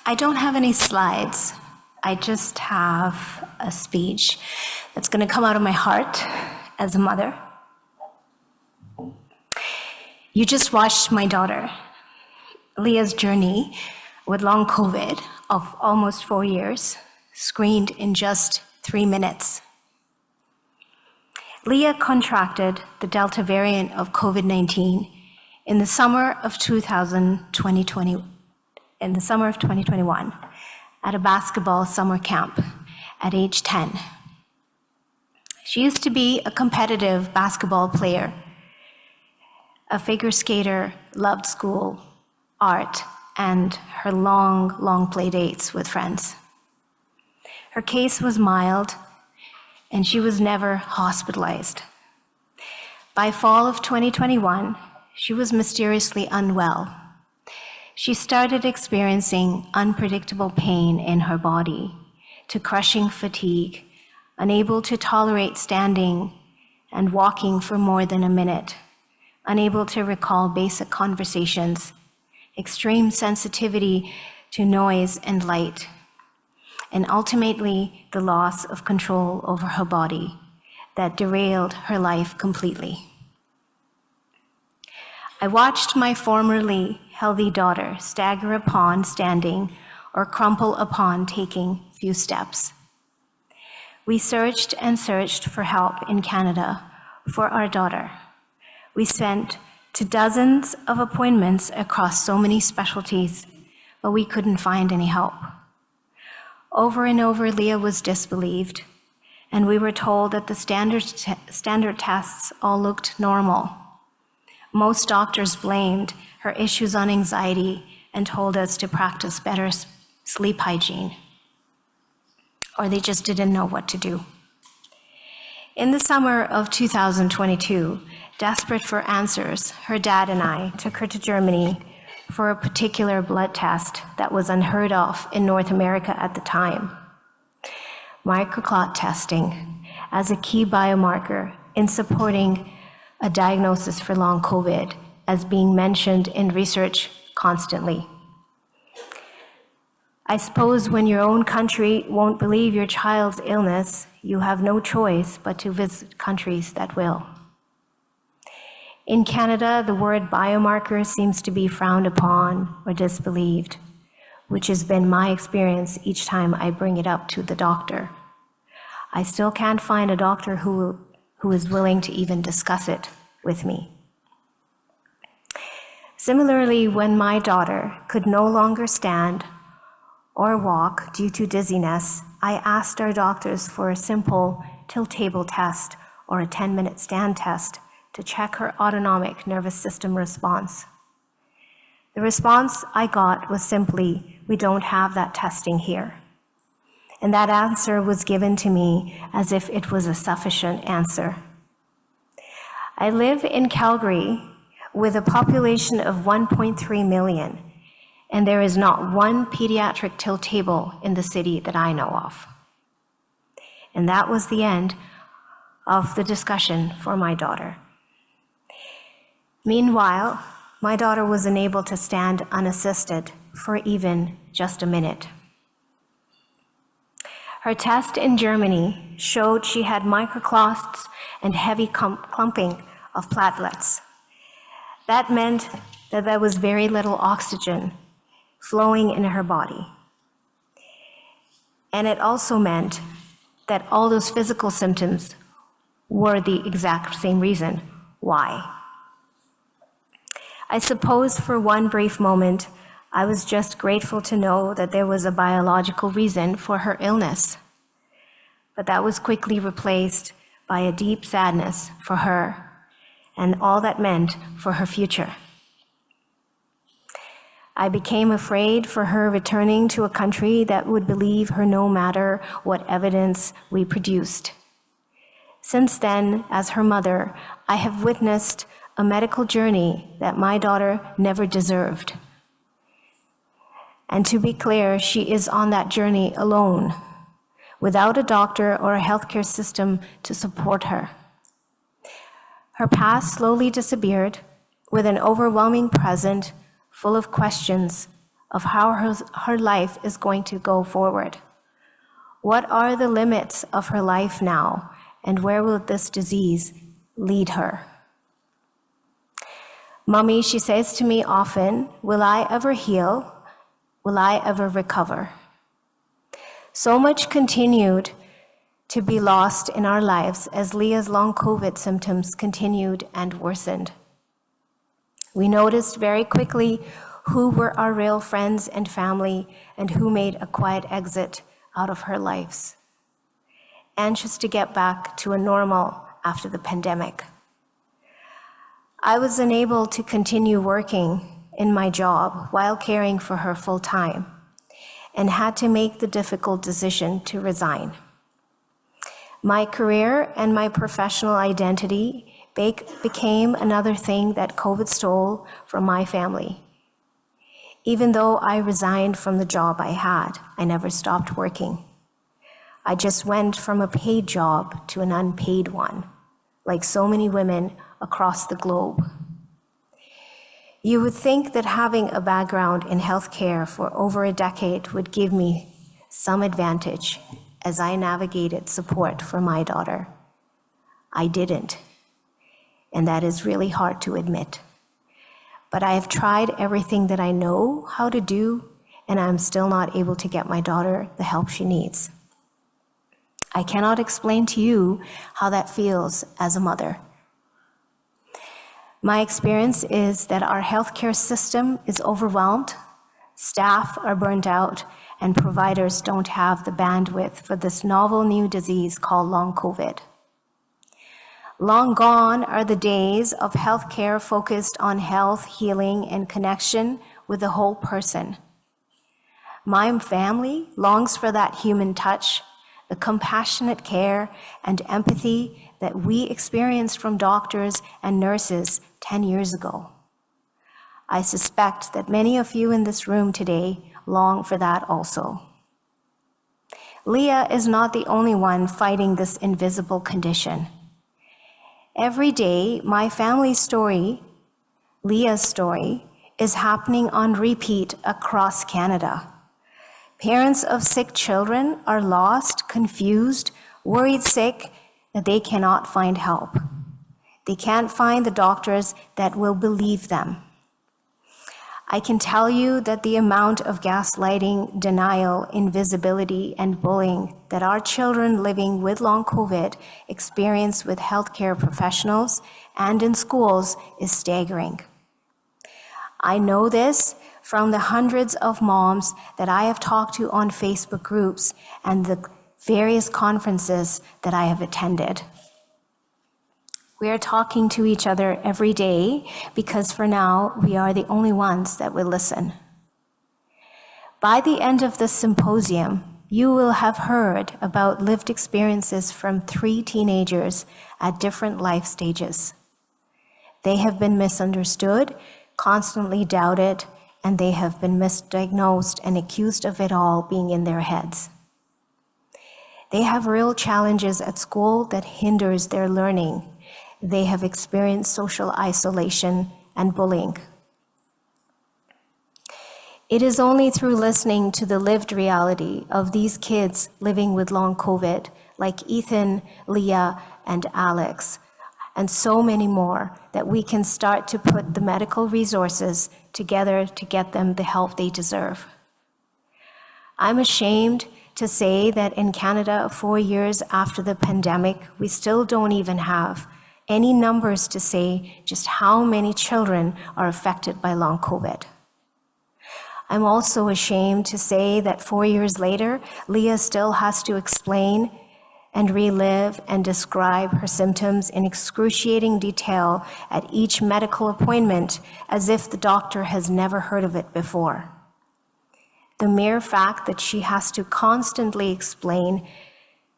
I don't have any slides. I just have a speech that's going to come out of my heart as a mother. You just watched my daughter, Leeya's journey with long COVID of almost 4 years, screened in just 3 minutes. Leeya contracted the Delta variant of COVID-19 in the summer of 2021 at a basketball summer camp at age 10. She used to be a competitive basketball player, a figure skater, loved school, art, and her long play dates with friends. Her case was mild, and she was never hospitalized. By fall of 2021, she was mysteriously unwell. She started experiencing unpredictable pain in her body, to crushing fatigue, unable to tolerate standing and walking for more than a minute, unable to recall basic conversations, extreme sensitivity to noise and light, and ultimately the loss of control over her body that derailed her life completely. I watched my formerly healthy daughter stagger upon standing or crumple upon taking few steps. We searched and searched for help in Canada for our daughter. We sent to dozens of appointments across so many specialties, but we couldn't find any help. Over and over, Leeya was disbelieved, and we were told that the standard tests all looked normal. Most doctors blamed her issues on anxiety and told us to practice better sleep hygiene, or they just didn't know what to do. In the summer of 2022, desperate for answers, her dad and I took her to Germany for a particular blood test that was unheard of in North America at the time. Microclot testing as a key biomarker in supporting a diagnosis for long COVID as being mentioned in research constantly. I suppose when your own country won't believe your child's illness, you have no choice but to visit countries that will. In Canada, the word biomarker seems to be frowned upon or disbelieved, which has been my experience each time I bring it up to the doctor. I still can't find a doctor who is willing to even discuss it with me. Similarly, when my daughter could no longer stand or walk due to dizziness, I asked our doctors for a simple tilt table test or a 10-minute stand test to check her autonomic nervous system response. The response I got was simply, "We don't have that testing here." And that answer was given to me as if it was a sufficient answer. I live in Calgary with a population of 1.3 million, and there is not one pediatric tilt table in the city that I know of. And that was the end of the discussion for my daughter. Meanwhile, my daughter was unable to stand unassisted for even just a minute. Her test in Germany showed she had microclots and heavy clumping of platelets. That meant that there was very little oxygen flowing in her body. And it also meant that all those physical symptoms were the exact same reason why. I suppose for one brief moment, I was just grateful to know that there was a biological reason for her illness. But that was quickly replaced by a deep sadness for her and all that meant for her future. I became afraid for her returning to a country that would believe her no matter what evidence we produced. Since then, as her mother, I have witnessed a medical journey that my daughter never deserved. And to be clear, she is on that journey alone, without a doctor or a healthcare system to support her. Her past slowly disappeared with an overwhelming present full of questions of how her life is going to go forward. What are the limits of her life now, and where will this disease lead her? Mommy, she says to me often, will I ever heal? Will I ever recover? So much continued to be lost in our lives as Leeya's long COVID symptoms continued and worsened. We noticed very quickly who were our real friends and family and who made a quiet exit out of her lives, anxious to get back to a normal after the pandemic. I was unable to continue working in my job while caring for her full time and had to make the difficult decision to resign. My career and my professional identity became another thing that COVID stole from my family. Even though I resigned from the job I had, I never stopped working. I just went from a paid job to an unpaid one, like so many women across the globe. You would think that having a background in healthcare for over a decade would give me some advantage as I navigated support for my daughter. I didn't, and that is really hard to admit. But I have tried everything that I know how to do, and I'm still not able to get my daughter the help she needs. I cannot explain to you how that feels as a mother. My experience is that our healthcare system is overwhelmed, staff are burnt out, and providers don't have the bandwidth for this novel new disease called long COVID. Long gone are the days of healthcare focused on health, healing, and connection with the whole person. My family longs for that human touch, the compassionate care and empathy that we experienced from doctors and nurses 10 years ago. I suspect that many of you in this room today long for that also. Leeya is not the only one fighting this invisible condition. Every day, my family's story, Leeya's story, is happening on repeat across Canada. Parents of sick children are lost, confused, worried sick that they cannot find help. They can't find the doctors that will believe them. I can tell you that the amount of gaslighting, denial, invisibility, and bullying that our children living with long COVID experience with healthcare professionals and in schools is staggering. I know this from the hundreds of moms that I have talked to on Facebook groups and the various conferences that I have attended. We are talking to each other every day because for now, we are the only ones that will listen. By the end of this symposium, you will have heard about lived experiences from 3 teenagers at different life stages. They have been misunderstood, constantly doubted, and they have been misdiagnosed and accused of it all being in their heads. They have real challenges at school that hinders their learning. They have experienced social isolation and bullying. It is only through listening to the lived reality of these kids living with long COVID, like Ethan, Leeya, and Alex, and so many more, that we can start to put the medical resources together to get them the help they deserve. I'm ashamed to say that in Canada, 4 years after the pandemic, we still don't even have any numbers to say just how many children are affected by long COVID. I'm also ashamed to say that 4 years later, Leeya still has to explain and relive and describe her symptoms in excruciating detail at each medical appointment as if the doctor has never heard of it before. The mere fact that she has to constantly explain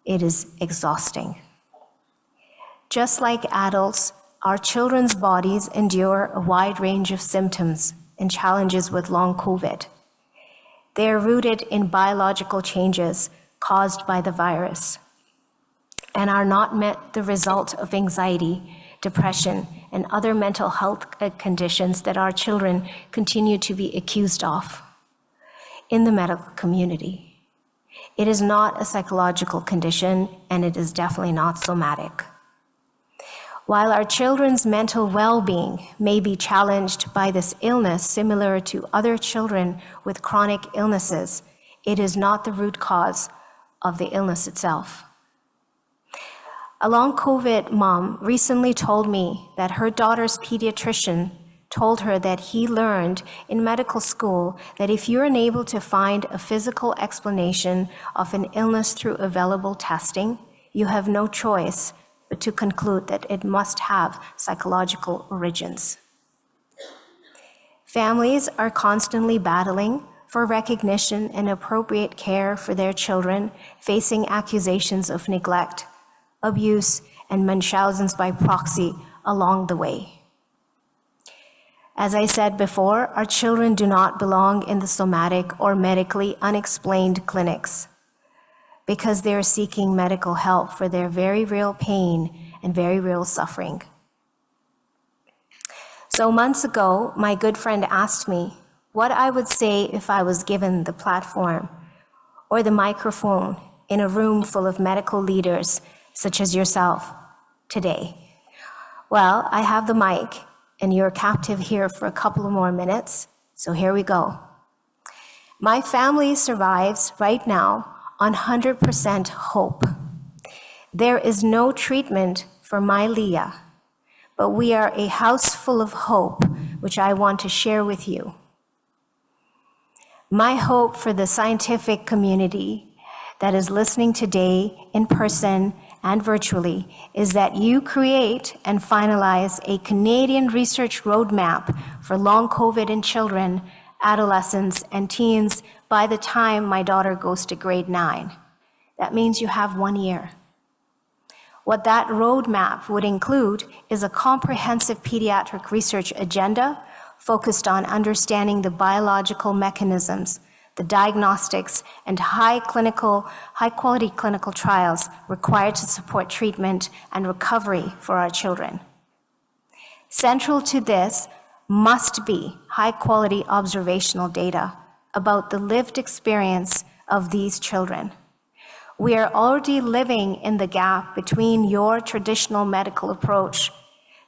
it is exhausting. Just like adults, our children's bodies endure a wide range of symptoms and challenges with long COVID. They are rooted in biological changes caused by the virus and are not the result of anxiety, depression, and other mental health conditions that our children continue to be accused of. in the medical community. It is not a psychological condition, and it is definitely not somatic. While our children's mental well-being may be challenged by this illness similar to other children with chronic illnesses, it is not the root cause of the illness itself. A long COVID mom recently told me that her daughter's pediatrician told her that he learned in medical school that if you're unable to find a physical explanation of an illness through available testing, you have no choice but to conclude that it must have psychological origins. Families are constantly battling for recognition and appropriate care for their children, facing accusations of neglect, abuse, and Munchausen's by proxy along the way. As I said before, our children do not belong in the somatic or medically unexplained clinics, because they are seeking medical help for their very real pain and very real suffering. So months ago, my good friend asked me what I would say if I was given the platform or the microphone in a room full of medical leaders such as yourself today. Well, I have the mic, and you're captive here for a couple of more minutes, so here we go. My family survives right now on 100% hope. There is no treatment for my Leeya, but we are a house full of hope, which I want to share with you. My hope for the scientific community that is listening today in person and virtually is that you create and finalize a Canadian research roadmap for long COVID in children, adolescents, and teens by the time my daughter goes to grade 9. That means you have 1 year. What that roadmap would include is a comprehensive pediatric research agenda focused on understanding the biological mechanisms, the diagnostics, and high-quality clinical trials required to support treatment and recovery for our children. Central to this must be high-quality observational data about the lived experience of these children. We are already living in the gap between your traditional medical approach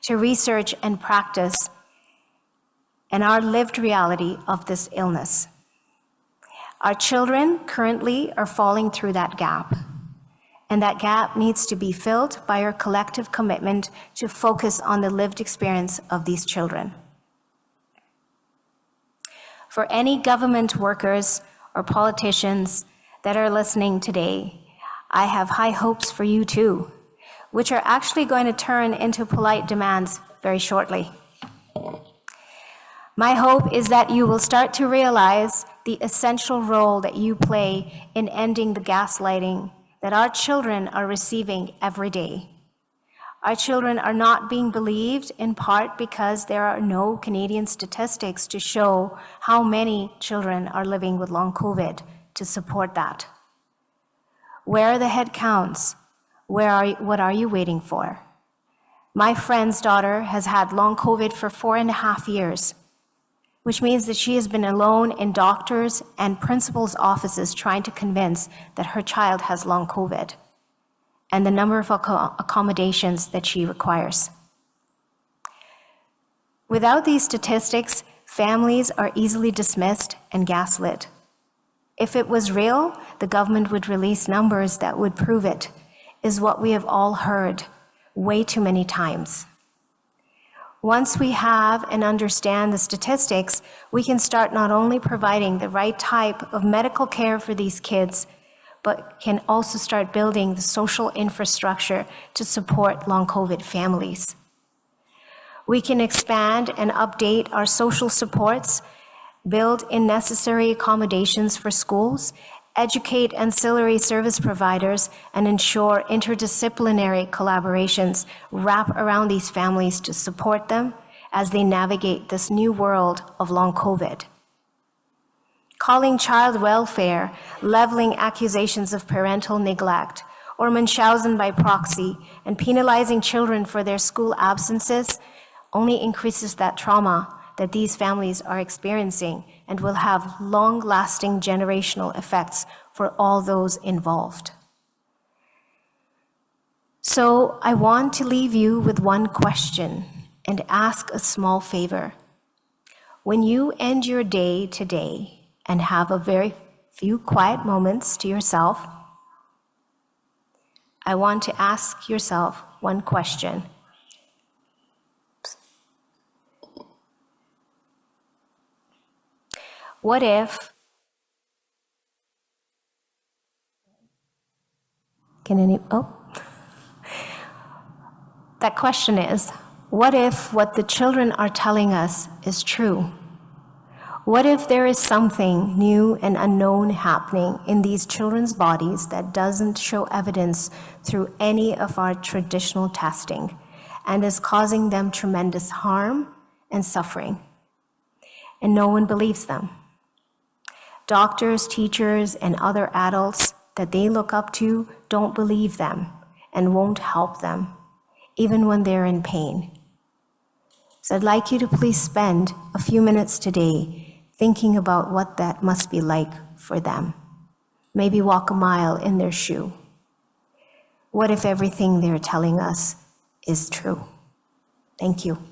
to research and practice and our lived reality of this illness. Our children currently are falling through that gap, and that gap needs to be filled by our collective commitment to focus on the lived experience of these children. For any government workers or politicians that are listening today, I have high hopes for you too, which are actually going to turn into polite demands very shortly. My hope is that you will start to realize the essential role that you play in ending the gaslighting that our children are receiving every day. Our children are not being believed in part because there are no Canadian statistics to show how many children are living with long COVID to support that. Where are the head counts? What are you waiting for? My friend's daughter has had long COVID for 4.5 years, which means that she has been alone in doctors' and principals' offices trying to convince that her child has long COVID and the number of accommodations that she requires. Without these statistics, families are easily dismissed and gaslit. If it was real, the government would release numbers that would prove it, is what we have all heard way too many times. Once we have and understand the statistics, we can start not only providing the right type of medical care for these kids, but can also start building the social infrastructure to support long COVID families. We can expand and update our social supports, build in necessary accommodations for schools, educate ancillary service providers, and ensure interdisciplinary collaborations wrap around these families to support them as they navigate this new world of long COVID. Calling child welfare, leveling accusations of parental neglect, or Munchausen by proxy, and penalizing children for their school absences only increases that trauma that these families are experiencing and will have long-lasting generational effects for all those involved. So I want to leave you with one question and ask a small favor. When you end your day today and have a very few quiet moments to yourself, I want to ask yourself one question. What if, that question is, what if what the children are telling us is true? What if there is something new and unknown happening in these children's bodies that doesn't show evidence through any of our traditional testing and is causing them tremendous harm and suffering? And no one believes them. Doctors, teachers, and other adults that they look up to don't believe them and won't help them, even when they're in pain. So I'd like you to please spend a few minutes today thinking about what that must be like for them. Maybe walk a mile in their shoe. What if everything they're telling us is true? Thank you.